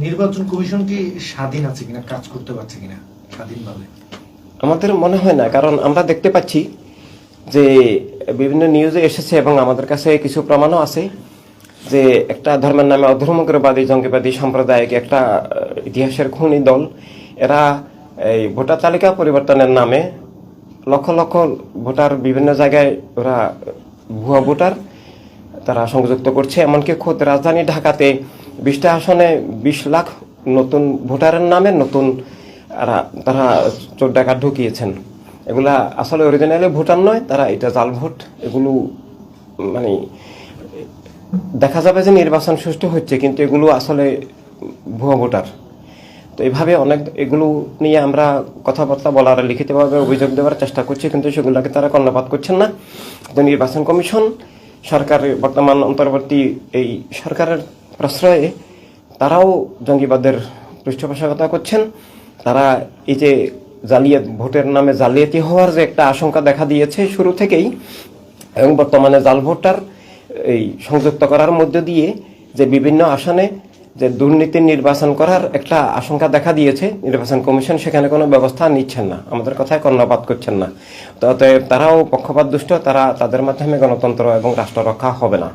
নির্বাচন কমিশন কি স্বাধীন আছে কিনা, কাজ করতে পারছে কিনা স্বাধীনভাবে? আমাদের মনে হয় না, কারণ আমরা দেখতে পাচ্ছি যে বিভিন্ন নিউজে এসেছে এবং আমাদের কাছে কিছু প্রমাণও আছে যে একটা ধর্মের নামে অধর্মগ্রবাদী জঙ্গিবাদী সাম্প্রদায়িক একটা ইতিহাসের খুনি দল, এরা এই ভোটার তালিকা পরিবর্তনের নামে লক্ষ লক্ষ ভোটার বিভিন্ন জায়গায় ওরা ভুয়া ভোটার তারা সংযুক্ত করছে। এমনকি খোদ রাজধানী ঢাকাতে 20টা আসনে 20 লাখ নতুন ভোটারের নামে নতুন তারা চোর ডাকাত ঢুকিয়েছেন। এগুলা আসলে অরিজিনালি ভোটার নয়, তারা এটা জাল ভোট। এগুলো মানে দেখা যাবে যে নির্বাচন সুষ্ঠু হচ্ছে, কিন্তু এগুলো আসলে ভুয়া ভোটার। তো এইভাবে অনেক এগুলো নিয়ে আমরা কথাবার্তা বলার, লিখিতভাবে অভিযোগ দেওয়ার চেষ্টা করছি, কিন্তু সেগুলোকে তারা কর্ণপাত করছেন না। তো নির্বাচন কমিশন সরকারের বর্তমান অন্তর্বর্তী এই সরকারের প্রশ্রয়ে তারাও জঙ্গিবাদের পৃষ্ঠপোষকতা করছেন। তারা এই যে ভোটের নামে জালিয়াতি হওয়ার যে একটা আশঙ্কা দেখা দিয়েছে শুরু থেকেই, এবং বর্তমানে জাল ভোটার এই সংযুক্ত করার মধ্য দিয়ে যে বিভিন্ন আসনে যে দুর্নীতির নির্বাচন করার একটা আশঙ্কা দেখা দিয়েছে, নির্বাচন কমিশন সেখানে কোনো ব্যবস্থা নিচ্ছেন না, আমাদের কথায় কর্ণপাত করছেন না। তো তারাও পক্ষপাত দুষ্ট, তাদের মাধ্যমে গণতন্ত্র এবং রাষ্ট্র রক্ষা হবে না।